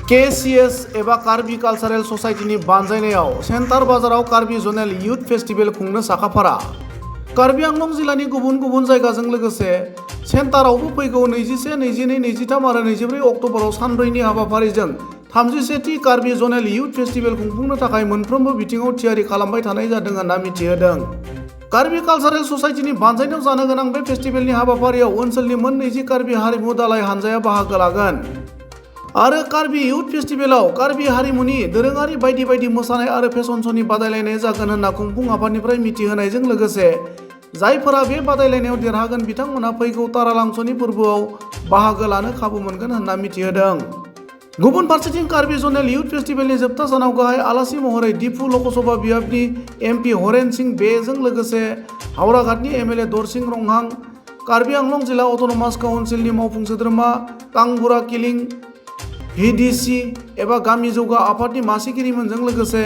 KCS एबा Karbi cultural ससाइटिनि बानजायनायाव centre बाजाराव कार्बि जनेल युथ फेस्टिभेल खुंनो साखाफारा। कार्बि आंलं जिल्लानि गुबुन गुबुन जायगाजों लोगोसे सेन्टारावबो फैगौ 21, 22, 23 आरो 24 अक्ट'बराव सानब्रैनि हाबाफारिजों 37थि कार्बि जनेल युथ फेस्टिभेल खुंफुंनो थाखाय मोनफ्रोमबो बिथिङाव थियारि खालामबाय थानाय जादों होनना मिथिहोदों। कार्बि कालचारेल ससाइटिनि बानजायनायाव जानो गोनां बे फेस्टिभेलनि हाबाफारियाव ओनसोलनि मोन 20 कार्बि हारिमु दालाय हानजाया बाहागो लागोन आरो कार्बि युथ फेस्टिभेलाव कार्बि हारिमुनि दोरोङारि बायदि बायदि मोसानाय आरो फेसन श'नि बादायलायनाय जागोन होनना खुंफुं आफादनिफ्राय मिथिहोनायजों लोगोसे जायफोरा बे बादायलायनायाव देरहागोन बिथांमोनहा फैगौ तारालांस'नि फोरबोआव बाहागो लानो खाबु मोनगोन होनना मिथिहोदों। गुबुन फारसेथिं कार्बि जनेल युथ फेस्टिभेलनि जोबथा सानाव गाहाय आलासि महरै डिफु लकसभा बियाबनि एमपि हरेन सिं बेजों लोगोसे हावराघाटनि एमएलए दरसिं रंहां, कार्बि आंलं जिल्ला अट'नमास काउन्सिलनि मावफुं सोद्रोमा कांगुरा किलिं, भिडिसि एबा गामि जौगा आफादनि मासिगिरिमोनजों लोगोसे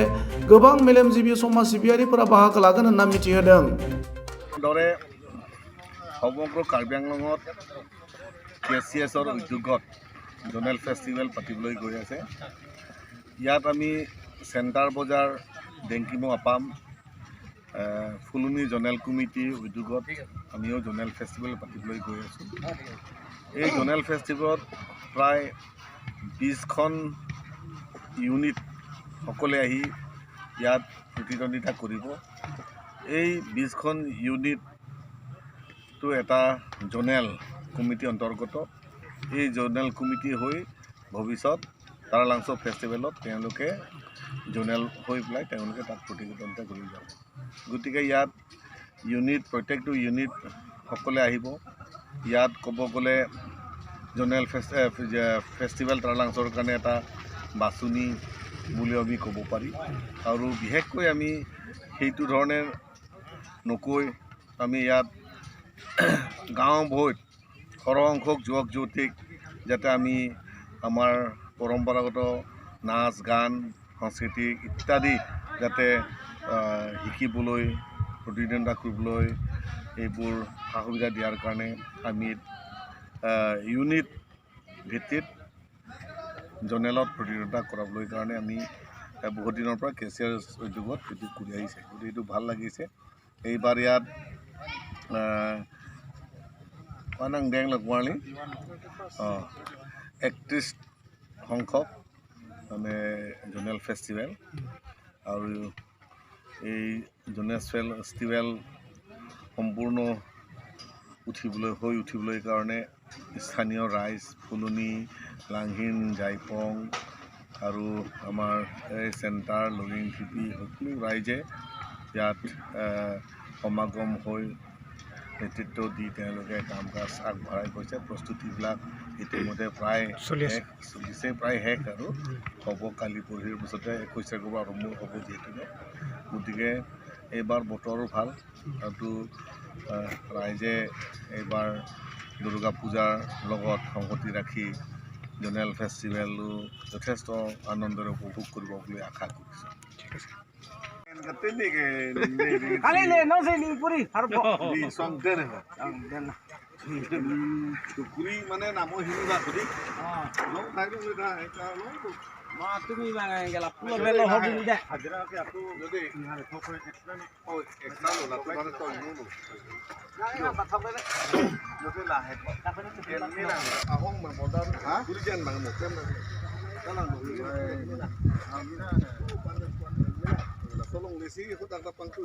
गोबां मेलेमजिबि समाज सिबियारिफोरा बाहागो लागोन होनना मिथिहोदों। দৰে সমগ্ৰ কাৰ্বি আংলঙত কেচিএছৰ উদ্যোগত জনেল ফেষ্টিভেল পাতিবলৈ গৈ আছে। ইয়াত আমি চেণ্টাৰ বজাৰ বেংকিমো আপাম ফুলনি জনেল কমিটিৰ উদ্যোগত আমিও জনেল ফেষ্টিভেল পাতিবলৈ গৈ আছোঁ। এই জনেল ফেষ্টিভেলত প্ৰায় 20খন ইউনিট সকলে আহি ইয়াত প্ৰতিদ্বন্দ্বিতা কৰিব। এই 20খন ইউনিটটো এটা জনেল কমিটি অন্তৰ্গত। এই জনেল কমিটি হৈ ভৱিষ্যত তাৰালাংচ ফেষ্টিভেলত তেওঁলোকে জনেল হৈ পেলাই তেওঁলোকে তাত প্ৰতিদ্বন্দ্বিতা কৰি যাব। গতিকে ইয়াত প্ৰত্যেকটো ইউনিট সকলে আহিব। ইয়াত ক'ব গ'লে জনেল ফেষ্টিভেল তাৰালাংচৰ কাৰণে এটা বাছনি বুলিও আমি ক'ব পাৰি। আৰু বিশেষকৈ আমি সেইটো ধৰণে নকৈ আমি ইয়াত গাঁও ভৈত সৰহ সংখ্যক যুৱক যুৱতীক যাতে আমি আমাৰ পৰম্পৰাগত নাচ গান সাংস্কৃতিক ইত্যাদি যাতে শিকিবলৈ প্ৰতিদ্বন্দ্বিতা কৰিবলৈ এইবোৰ সা সুবিধা দিয়াৰ কাৰণে আমি ইউনিট ভিত্তিত জনেলত প্ৰতিদ্বন্দ্বিতা কৰাবলৈ কাৰণে আমি বহুত দিনৰ পৰা কেচিএছ উদ্যোগত এইটো কৰি আহিছে। গতিকে এইটো ভাল লাগিছে। এইবাৰ ইয়াত ডেং লগোৱালি 31 সংখ্যক মানে জনেল ফেষ্টিভেল আৰু এই জনেল ফেষ্টিভেল সম্পূৰ্ণ উঠিবলৈ কাৰণে স্থানীয় ৰাইজ ফুলনি লাংহিন জাইপং আৰু আমাৰ এই চেণ্টাৰ লৰিং টিপি সকলো ৰাইজে ইয়াত সমাগম হৈ নেতৃত্ব দি তেওঁলোকে কাম কাজ আগবঢ়াই গৈছে। প্ৰস্তুতিবিলাক ইতিমধ্যে প্ৰায় শেষ আৰু হ'ব কালি পৰহিৰ পিছতে 21 তাৰিখৰ পৰা আৰম্ভ হ'ব যিহেতুকে। গতিকে এইবাৰ বতৰো ভাল আৰু ৰাইজে এইবাৰ দুৰ্গা পূজাৰ লগত সংগতি ৰাখি জনেল ফেষ্টিভেলো যথেষ্ট আনন্দৰে উপভোগ কৰিব বুলি আশা কৰিছোঁ। মানে নামৰ তুমি গেলা পুলৰ বেল হবি দে হাজিৰাকে আকৌ যদি এক্সট্ৰা ললা তো মানে তই নো না কথা বলে যদি লাহে এমনি না আহং মডার গুরিজান বাং মকেম কালাং হাজিরা solong lesi ko tagda pangtu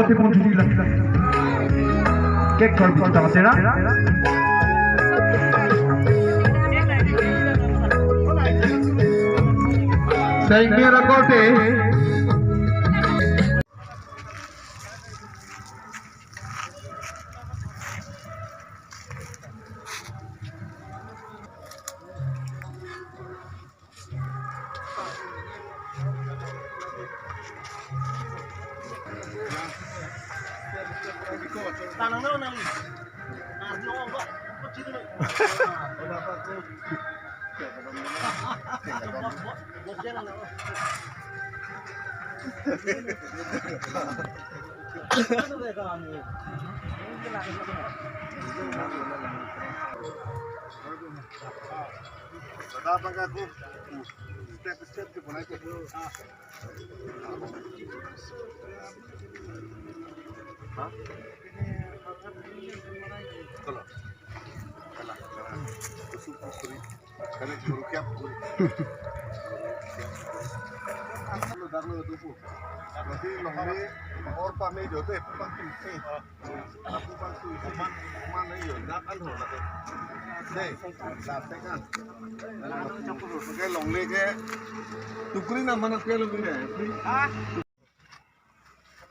আগতে পৌঁছে দিলাম কেক করতে বাচ্চারা Sehingga rekorte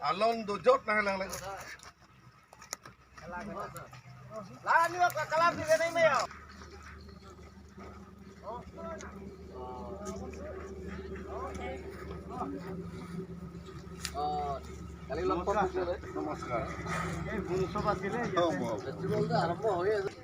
Alon dojot nah lang lang. Lah ni ka kalam di sini me yo. Kali lempar. Namaskar. Guru sobat gile. Oh, wow. Festival dah arambo hoye.